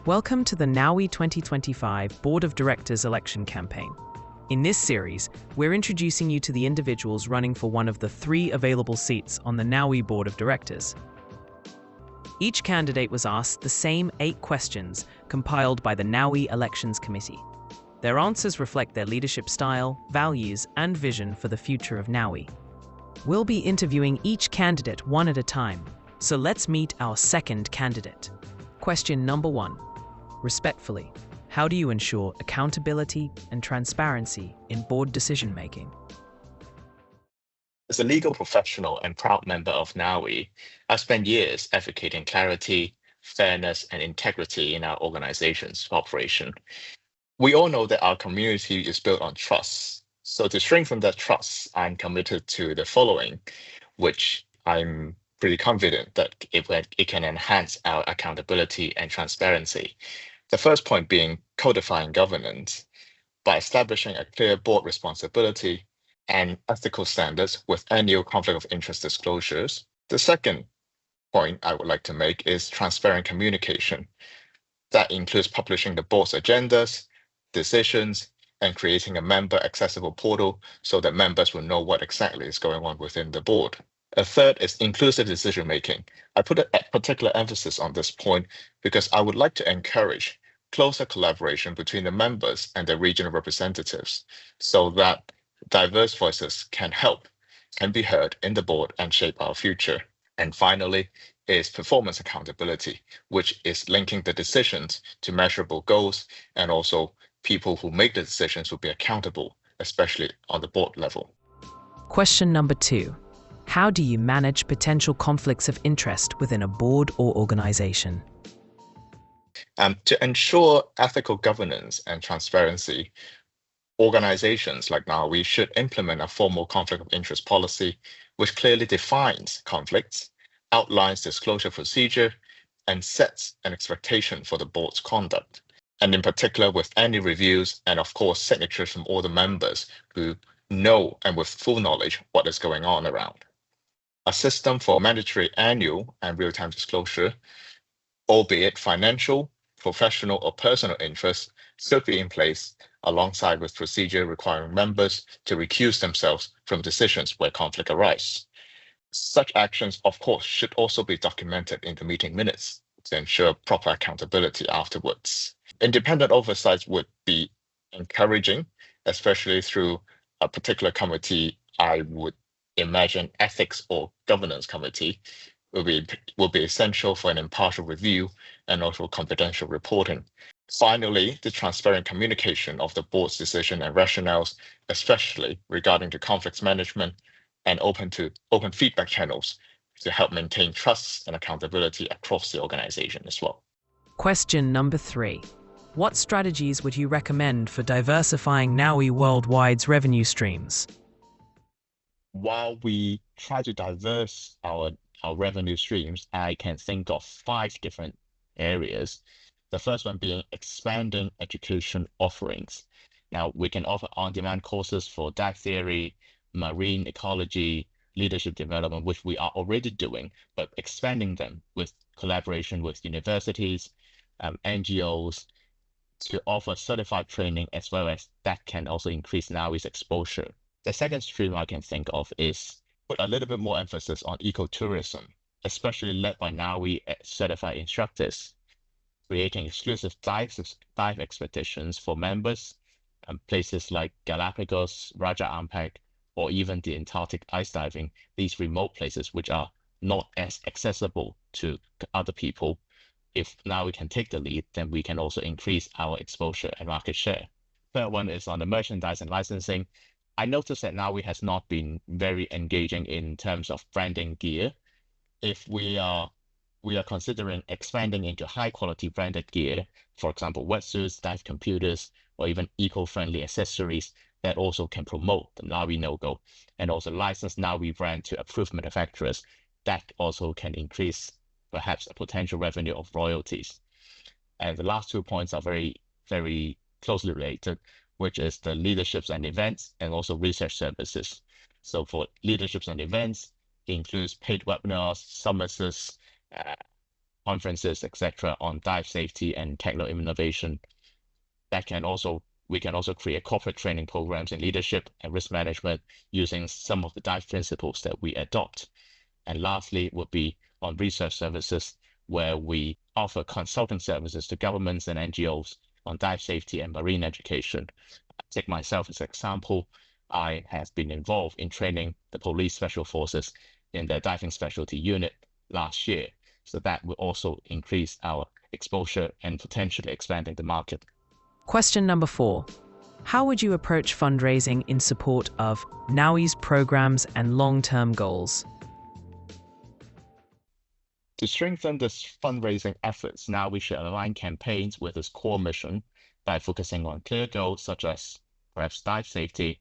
Welcome to the NAUI 2025 Board of Directors election campaign. In this series, we're introducing you to the individuals running for one of the 3 available seats on the NAUI Board of Directors. Each candidate was asked the same 8 questions compiled by the NAUI Elections Committee. Their answers reflect their leadership style, values, and vision for the future of NAUI. We'll be interviewing each candidate one at a time, so let's meet our second candidate. Question number 1. Respectfully, how do you ensure accountability and transparency in board decision-making? As a legal professional and proud member of NAUI, I've spent years advocating clarity, fairness, and integrity in our organization's operation. We all know that our community is built on trust. So to strengthen that trust, I'm committed to the following, which I'm pretty confident that it can enhance our accountability and transparency. The first point being codifying governance by establishing a clear board responsibility and ethical standards with annual conflict of interest disclosures. The second point I would like to make is transparent communication. That includes publishing the board's agendas, decisions, and creating a member accessible portal so that members will know what exactly is going on within the board. A third is inclusive decision-making. I put a particular emphasis on this point because I would like to encourage closer collaboration between the members and their regional representatives so that diverse voices can be heard in the board and shape our future. And finally is performance accountability, which is linking the decisions to measurable goals, and also people who make the decisions will be accountable, especially on the board level. Question number 2. How do you manage potential conflicts of interest within a board or organization? To ensure ethical governance and transparency, organizations like NAUI should implement a formal conflict of interest policy, which clearly defines conflicts, outlines disclosure procedure, and sets an expectation for the board's conduct. And in particular, with annual reviews and of course signatures from all the members who know and with full knowledge what is going on around. A system for mandatory annual and real-time disclosure, albeit financial, professional, or personal interests, should be in place alongside with procedure requiring members to recuse themselves from decisions where conflict arises. Such actions, of course, should also be documented in the meeting minutes to ensure proper accountability afterwards. Independent oversight would be encouraging, especially through a particular committee. I would imagine ethics or governance committee will be essential for an impartial review and also confidential reporting. Finally, the transparent communication of the board's decision and rationales, especially regarding to conflicts management and open feedback channels to help maintain trust and accountability across the organization as well. Question number 3. What strategies would you recommend for diversifying NAUI Worldwide's revenue streams? While we try to diverse our revenue streams, I can think of 5 different areas. The first one being expanding education offerings. Now, we can offer on-demand courses for dive theory, marine ecology, leadership development, which we are already doing, but expanding them with collaboration with universities, NGOs, to offer certified training, as well as that can also increase NAUI's exposure. The second stream I can think of is put a little bit more emphasis on ecotourism, especially led by NAUI certified instructors, creating exclusive dive expeditions for members, places like Galapagos, Raja Ampat, or even the Antarctic ice diving, these remote places which are not as accessible to other people. If NAUI can take the lead, then we can also increase our exposure and market share. Third one is on the merchandise and licensing. I noticed that NAUI has not been very engaging in terms of branding gear. If we are considering expanding into high quality branded gear, for example, wetsuits, dive computers, or even eco-friendly accessories that also can promote the NAUI logo and also license NAUI brand to approved manufacturers, that also can increase perhaps a potential revenue of royalties. And the last 2 points are very, very closely related, which is the leaderships and events and also research services. So for leaderships and events, it includes paid webinars, summites, conferences, etc., on dive safety and techno innovation. We can also create corporate training programs in leadership and risk management using some of the dive principles that we adopt. And lastly would be on research services, where we offer consulting services to governments and NGOs on dive safety and marine education. Take myself as an example. I have been involved in training the police special forces in their diving specialty unit last year. So that will also increase our exposure and potentially expanding the market. Question number 4. How would you approach fundraising in support of NAUI's programs and long-term goals? To strengthen this fundraising efforts, now we should align campaigns with its core mission by focusing on clear goals such as perhaps dive safety,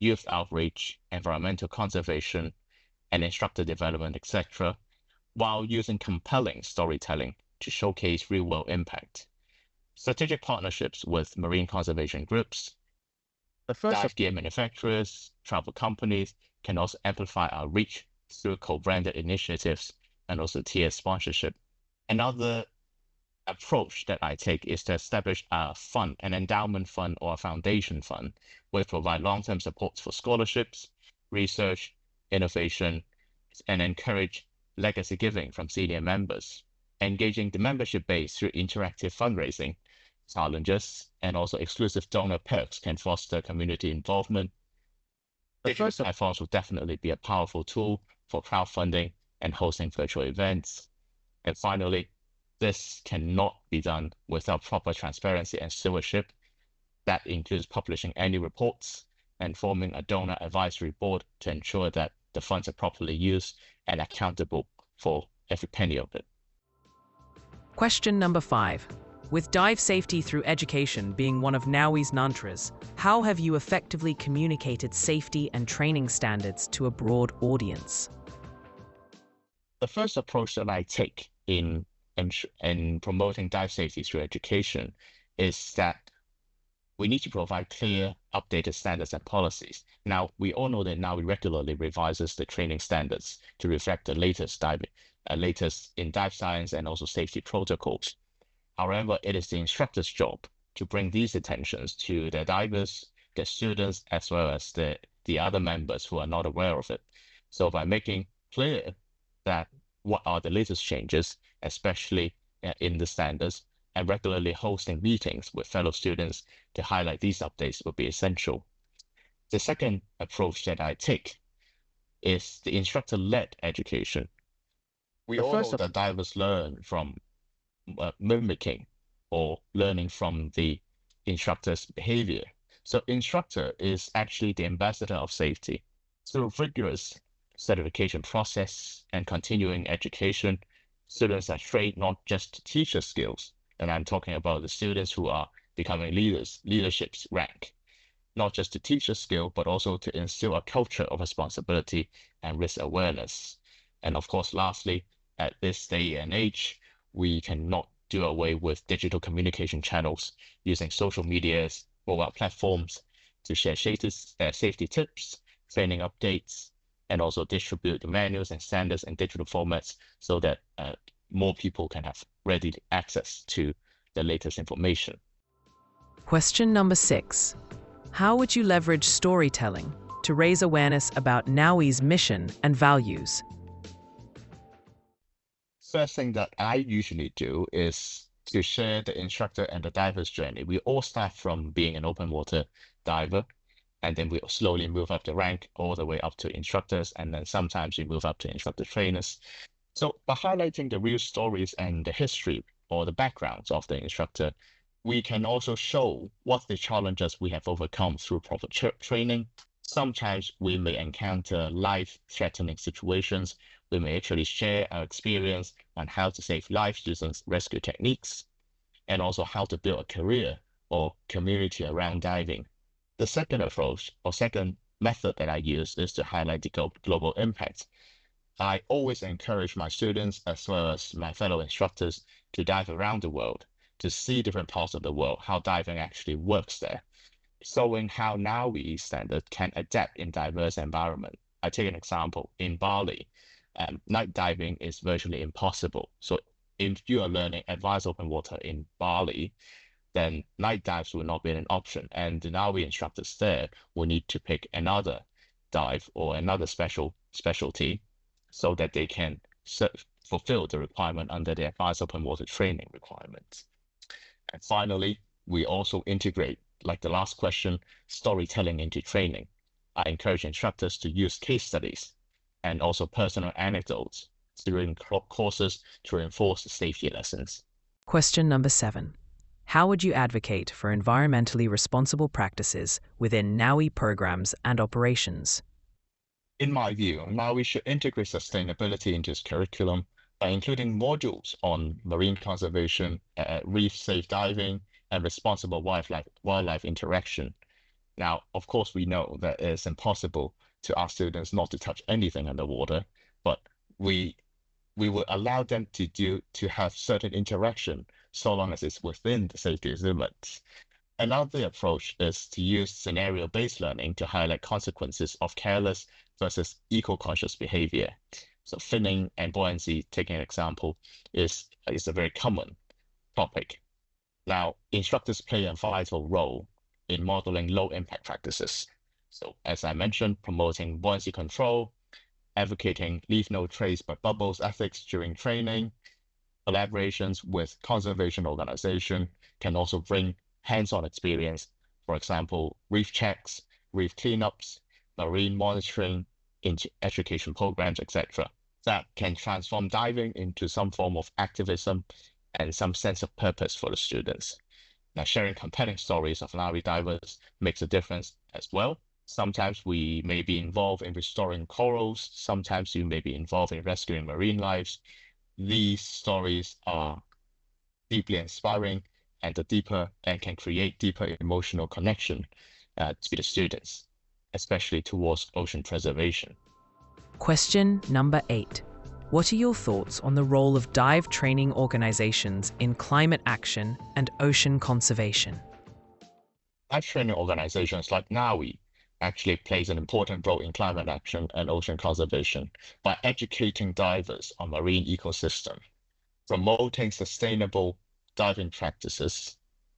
youth outreach, environmental conservation, and instructor development, etc., while using compelling storytelling to showcase real-world impact. Strategic partnerships with marine conservation groups, dive gear manufacturers, travel companies can also amplify our reach through co-branded initiatives and also tier sponsorship. Another approach that I take is to establish a fund, an endowment fund or a foundation fund, where we provide long-term support for scholarships, research, innovation, and encourage legacy giving from senior members. Engaging the membership base through interactive fundraising challenges and also exclusive donor perks can foster community involvement. Digital platforms will definitely be a powerful tool for crowdfunding and hosting virtual events. And finally, this cannot be done without proper transparency and stewardship. That includes publishing annual reports and forming a donor advisory board to ensure that the funds are properly used and accountable for every penny of it. Question number 5. With dive safety through education being one of NAUI's mantras, how have you effectively communicated safety and training standards to a broad audience? The first approach that I take in promoting dive safety through education is that we need to provide clear, updated standards and policies. Now, we all know that NAUI regularly revises the training standards to reflect the latest in dive science and also safety protocols. However, it is the instructor's job to bring these attentions to their divers, their students, as well as the other members who are not aware of it. So by making clear that what are the latest changes, especially in the standards, and regularly hosting meetings with fellow students to highlight these updates will be essential. The second approach that I take is the instructor-led education. We all know that divers learn from mimicking or learning from the instructor's behavior. So instructor is actually the ambassador of safety. Through rigorous certification process and continuing education, students are trained not just to teach us skills, and I'm talking about the students who are becoming leaders, leadership rank, not just to teach a skill, but also to instill a culture of responsibility and risk awareness. And of course, lastly, at this day and age, we cannot do away with digital communication channels using social medias, mobile platforms to share safety tips, training updates, and also distribute the manuals and standards in digital formats so that more people can have ready access to the latest information. Question number 6. How would you leverage storytelling to raise awareness about NAUI's mission and values? First thing that I usually do is to share the instructor and the diver's journey. We all start from being an open water diver, and then we slowly move up the rank all the way up to instructors, and then sometimes we move up to instructor trainers. So by highlighting the real stories and the history or the backgrounds of the instructor, we can also show what the challenges we have overcome through proper training. Sometimes we may encounter life-threatening situations. We may actually share our experience on how to save lives using rescue techniques, and also how to build a career or community around diving. The second approach or second method that I use is to highlight the global impact. I always encourage my students as well as my fellow instructors to dive around the world, to see different parts of the world, how diving actually works there, showing how NAUI standard can adapt in diverse environment. I take an example. In Bali, night diving is virtually impossible. So if you are learning advanced open water in Bali, then night dives will not be an option. And the NAUI instructors there will need to pick another dive or another specialty so that they can fulfill the requirement under the advanced open water training requirements. And finally, we also integrate, like the last question, storytelling into training. I encourage instructors to use case studies and also personal anecdotes during courses to reinforce the safety lessons. Question number 7. How would you advocate for environmentally responsible practices within NAUI programs and operations? In my view, NAUI should integrate sustainability into its curriculum by including modules on marine conservation, reef-safe diving, and responsible wildlife interaction. Now, of course, we know that it's impossible to ask students not to touch anything underwater, but we will allow them to have certain interaction so long as it's within the safety limits. Another approach is to use scenario-based learning to highlight consequences of careless versus eco-conscious behavior. So finning and buoyancy, taking an example, is a very common topic. Now, instructors play a vital role in modeling low-impact practices. So as I mentioned, promoting buoyancy control, advocating leave no trace but bubbles ethics during training, collaborations with conservation organizations can also bring hands-on experience, for example, reef checks, reef cleanups, marine monitoring, into education programs, etc. That can transform diving into some form of activism and some sense of purpose for the students. Now, sharing compelling stories of NAUI divers makes a difference as well. Sometimes we may be involved in restoring corals. Sometimes you may be involved in rescuing marine lives. These stories are deeply inspiring and can create deeper emotional connection to the students, especially towards ocean preservation. Question number 8. What are your thoughts on the role of dive training organizations in climate action and ocean conservation? Dive training organizations like NAUI actually plays an important role in climate action and ocean conservation by educating divers on marine ecosystem, promoting sustainable diving practices,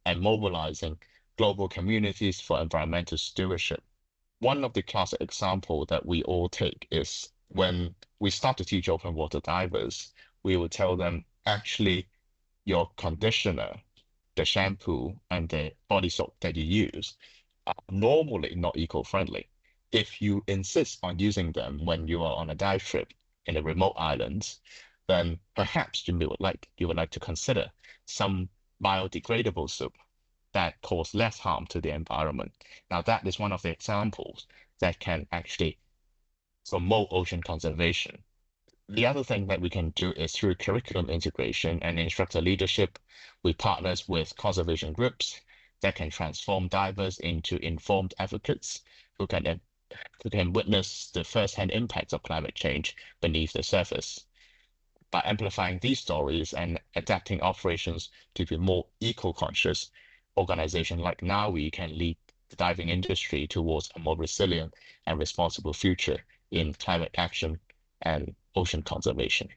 and mobilizing global communities for environmental stewardship. One of the classic examples that we all take is when we start to teach open water divers, we will tell them, actually, your conditioner, the shampoo, and the body soap that you use are normally not eco-friendly. If you insist on using them when you are on a dive trip in the remote islands, then perhaps you would like to consider some biodegradable soap that cause less harm to the environment. Now, that is one of the examples that can actually promote ocean conservation. The other thing that we can do is through curriculum integration and instructor leadership, we partner with conservation groups that can transform divers into informed advocates who can witness the first-hand impacts of climate change beneath the surface. By amplifying these stories and adapting operations to be more eco-conscious, organizations like NAUI can lead the diving industry towards a more resilient and responsible future in climate action and ocean conservation.